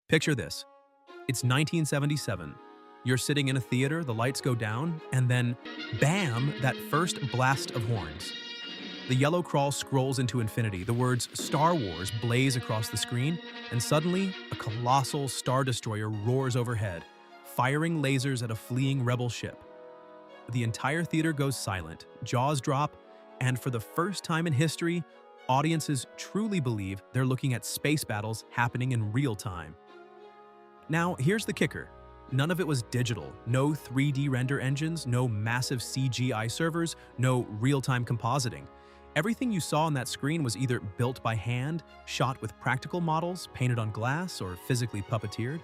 Picture this. It's 1977. You're sitting in a theater, the lights go down, and then, bam, that first blast of horns. The yellow crawl scrolls into infinity, the words Star Wars blaze across the screen, and suddenly, a colossal Star Destroyer roars overhead, firing lasers at a fleeing rebel ship. The entire theater goes silent, jaws drop, and for the first time in history, audiences truly believe they're looking at space battles happening in real time. Now, here's the kicker. None of it was digital. No 3D render engines, no massive CGI servers, no real-time compositing. Everything you saw on that screen was either built by hand, shot with practical models, painted on glass, or physically puppeteered.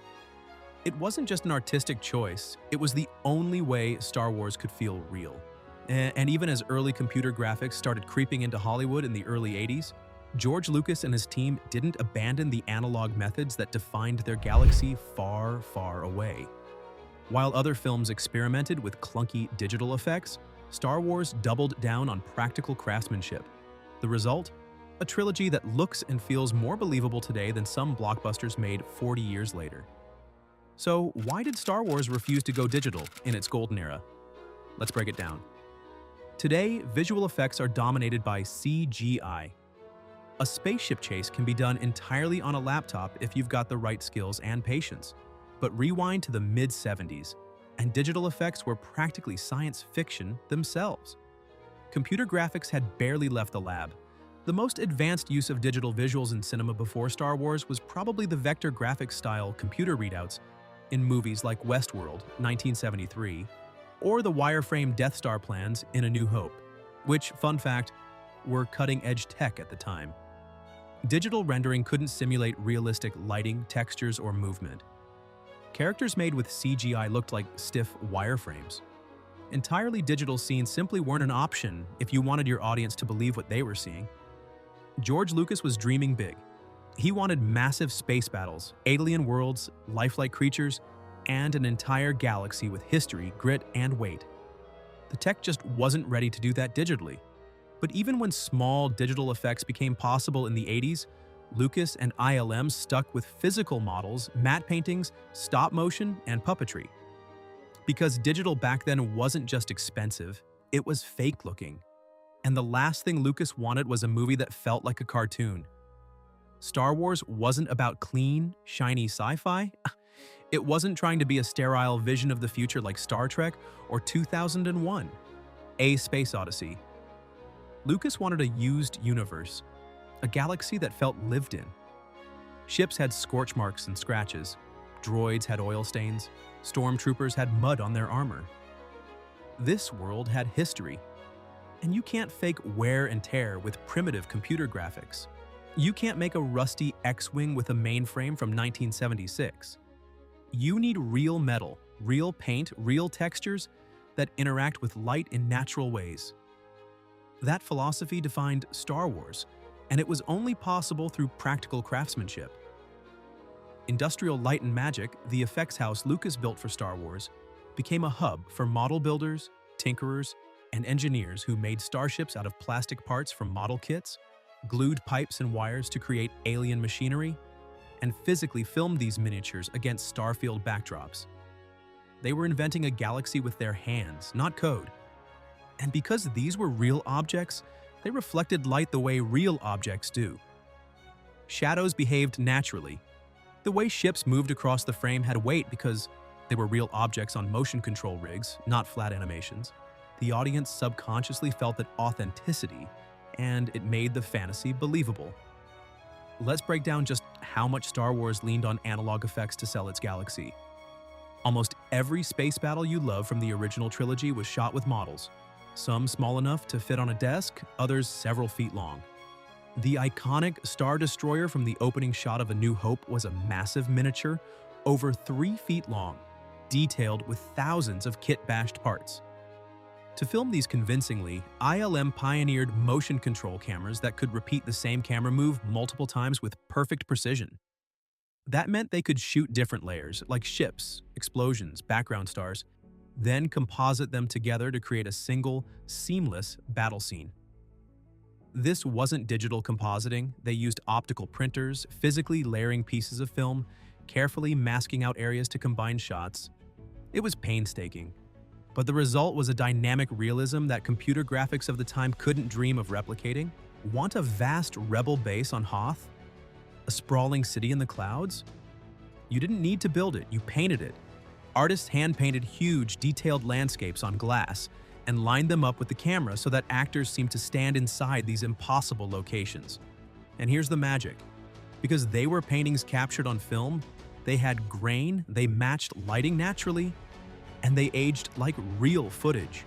It wasn't just an artistic choice, it was the only way Star Wars could feel real. And even as early computer graphics started creeping into Hollywood in the early 80s, George Lucas and his team didn't abandon the analog methods that defined their galaxy far, far away. While other films experimented with clunky digital effects, Star Wars doubled down on practical craftsmanship. The result? A trilogy that looks and feels more believable today than some blockbusters made 40 years later. So, why did Star Wars refuse to go digital in its golden era? Let's break it down. Today, visual effects are dominated by CGI. A spaceship chase can be done entirely on a laptop if you've got the right skills and patience. But rewind to the mid-70s, and digital effects were practically science fiction themselves. Computer graphics had barely left the lab. The most advanced use of digital visuals in cinema before Star Wars was probably the vector graphics-style computer readouts in movies like Westworld, 1973, or the wireframe Death Star plans in A New Hope, which, fun fact, were cutting-edge tech at the time. Digital rendering couldn't simulate realistic lighting, textures, or movement. Characters made with CGI looked like stiff wireframes. Entirely digital scenes simply weren't an option if you wanted your audience to believe what they were seeing. George Lucas was dreaming big. He wanted massive space battles, alien worlds, lifelike creatures, and an entire galaxy with history, grit, and weight. The tech just wasn't ready to do that digitally. But even when small digital effects became possible in the 80s, Lucas and ILM stuck with physical models, matte paintings, stop motion, and puppetry. Because digital back then wasn't just expensive, it was fake-looking. And the last thing Lucas wanted was a movie that felt like a cartoon. Star Wars wasn't about clean, shiny sci-fi. It wasn't trying to be a sterile vision of the future like Star Trek or 2001, A Space Odyssey. Lucas wanted a used universe, a galaxy that felt lived in. Ships had scorch marks and scratches, droids had oil stains, stormtroopers had mud on their armor. This world had history, and you can't fake wear and tear with primitive computer graphics. You can't make a rusty X-Wing with a mainframe from 1976. You need real metal, real paint, real textures that interact with light in natural ways. That philosophy defined Star Wars, and it was only possible through practical craftsmanship. Industrial Light and Magic, the effects house Lucas built for Star Wars, became a hub for model builders, tinkerers, and engineers who made starships out of plastic parts from model kits, glued pipes and wires to create alien machinery, and physically filmed these miniatures against starfield backdrops. They were inventing a galaxy with their hands, not code. And because these were real objects, they reflected light the way real objects do. Shadows behaved naturally. The way ships moved across the frame had weight because they were real objects on motion control rigs, not flat animations. The audience subconsciously felt that authenticity, and it made the fantasy believable. Let's break down just how much Star Wars leaned on analog effects to sell its galaxy. Almost every space battle you love from the original trilogy was shot with models. Some small enough to fit on a desk, others several feet long. The iconic Star Destroyer from the opening shot of A New Hope was a massive miniature, over 3 feet long, detailed with thousands of kit-bashed parts. To film these convincingly, ILM pioneered motion control cameras that could repeat the same camera move multiple times with perfect precision. That meant they could shoot different layers, like ships, explosions, background stars, then composite them together to create a single, seamless battle scene. This wasn't digital compositing. They used optical printers, physically layering pieces of film, carefully masking out areas to combine shots. It was painstaking, but the result was a dynamic realism that computer graphics of the time couldn't dream of replicating. Want a vast rebel base on Hoth? A sprawling city in the clouds? You didn't need to build it, you painted it. Artists hand-painted huge, detailed landscapes on glass and lined them up with the camera so that actors seemed to stand inside these impossible locations. And here's the magic. Because they were paintings captured on film, they had grain, they matched lighting naturally, and they aged like real footage.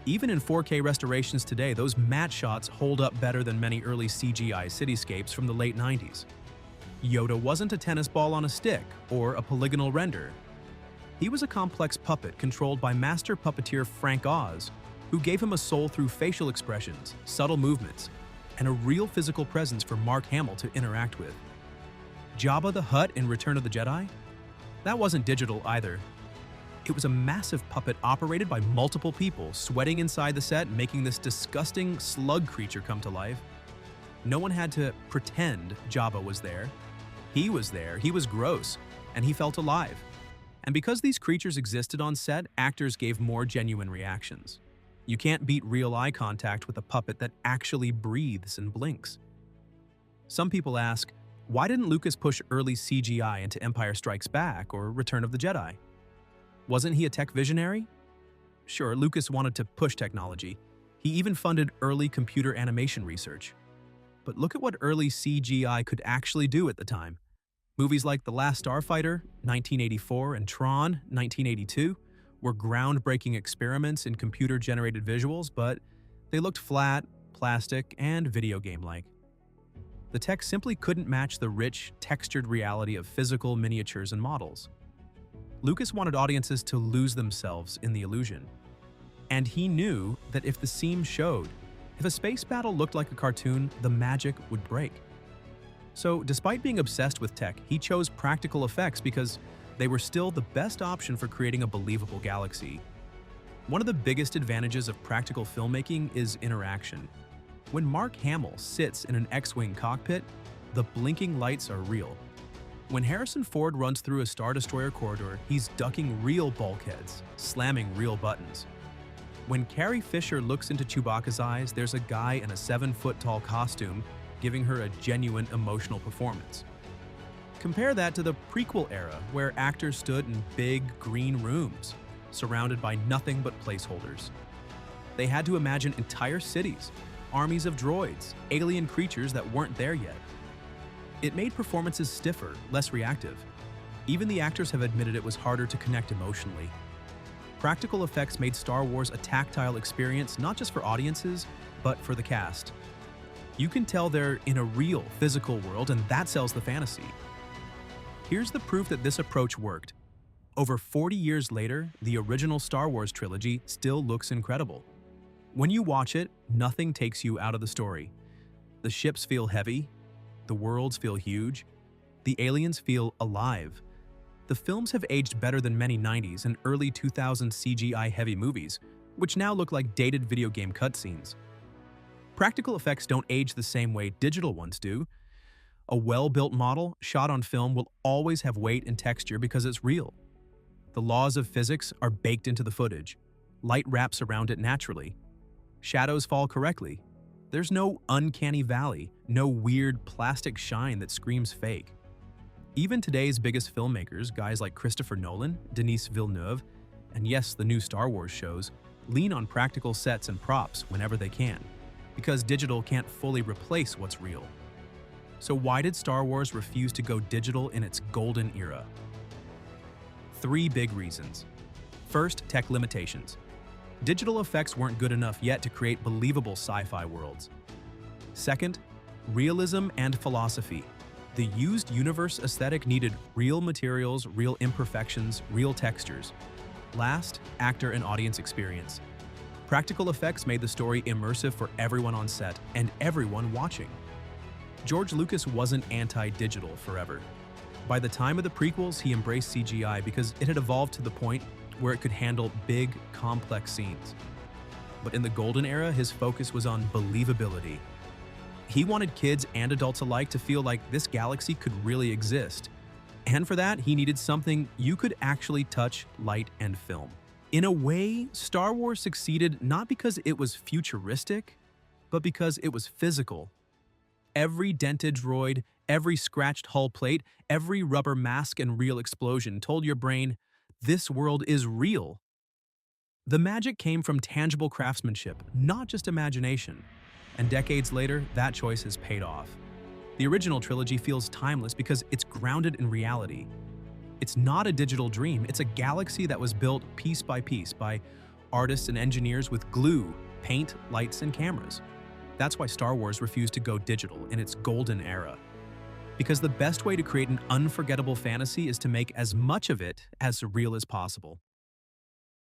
Even in 4K restorations today, those matte shots hold up better than many early CGI cityscapes from the late 90s. Yoda wasn't a tennis ball on a stick or a polygonal render. He was a complex puppet controlled by master puppeteer Frank Oz, who gave him a soul through facial expressions, subtle movements, and a real physical presence for Mark Hamill to interact with. Jabba the Hutt in Return of the Jedi? That wasn't digital either. It was a massive puppet operated by multiple people, sweating inside the set, making this disgusting slug creature come to life. No one had to pretend Jabba was there. He was gross, and he felt alive. And because these creatures existed on set, actors gave more genuine reactions. You can't beat real eye contact with a puppet that actually breathes and blinks. Some people ask, why didn't Lucas push early CGI into Empire Strikes Back or Return of the Jedi? Wasn't he a tech visionary? Sure, Lucas wanted to push technology. He even funded early computer animation research. But look at what early CGI could actually do at the time. Movies like The Last Starfighter, 1984, and Tron, 1982, were groundbreaking experiments in computer-generated visuals, but they looked flat, plastic, and video game-like. The tech simply couldn't match the rich, textured reality of physical miniatures and models. Lucas wanted audiences to lose themselves in the illusion. And he knew that if the seam showed, if a space battle looked like a cartoon, the magic would break. So, despite being obsessed with tech, he chose practical effects because they were still the best option for creating a believable galaxy. One of the biggest advantages of practical filmmaking is interaction. When Mark Hamill sits in an X-Wing cockpit, the blinking lights are real. When Harrison Ford runs through a Star Destroyer corridor, he's ducking real bulkheads, slamming real buttons. When Carrie Fisher looks into Chewbacca's eyes, there's a guy in a 7-foot-tall costume giving her a genuine emotional performance. Compare that to the prequel era, where actors stood in big, green rooms, surrounded by nothing but placeholders. They had to imagine entire cities, armies of droids, alien creatures that weren't there yet. It made performances stiffer, less reactive. Even the actors have admitted it was harder to connect emotionally. Practical effects made Star Wars a tactile experience not just for audiences, but for the cast. You can tell they're in a real, physical world, and that sells the fantasy. Here's the proof that this approach worked. Over 40 years later, the original Star Wars trilogy still looks incredible. When you watch it, nothing takes you out of the story. The ships feel heavy, the worlds feel huge, the aliens feel alive. The films have aged better than many 90s and early 2000s CGI-heavy movies, which now look like dated video game cutscenes. Practical effects don't age the same way digital ones do. A well-built model shot on film will always have weight and texture because it's real. The laws of physics are baked into the footage. Light wraps around it naturally. Shadows fall correctly. There's no uncanny valley, no weird plastic shine that screams fake. Even today's biggest filmmakers, guys like Christopher Nolan, Denis Villeneuve, and yes, the new Star Wars shows, lean on practical sets and props whenever they can, because digital can't fully replace what's real. So why did Star Wars refuse to go digital in its golden era? 3 big reasons. First, tech limitations. Digital effects weren't good enough yet to create believable sci-fi worlds. Second, realism and philosophy. The used universe aesthetic needed real materials, real imperfections, real textures. Last, actor and audience experience. Practical effects made the story immersive for everyone on set and everyone watching. George Lucas wasn't anti-digital forever. By the time of the prequels, he embraced CGI because it had evolved to the point where it could handle big, complex scenes. But in the golden era, his focus was on believability. He wanted kids and adults alike to feel like this galaxy could really exist. And for that, he needed something you could actually touch, light, and film. In a way, Star Wars succeeded not because it was futuristic, but because it was physical. Every dented droid, every scratched hull plate, every rubber mask and real explosion told your brain, this world is real. The magic came from tangible craftsmanship, not just imagination. And decades later, that choice has paid off. The original trilogy feels timeless because it's grounded in reality. It's not a digital dream, it's a galaxy that was built piece by artists and engineers with glue, paint, lights, and cameras. That's why Star Wars refused to go digital in its golden era. Because the best way to create an unforgettable fantasy is to make as much of it as real as possible.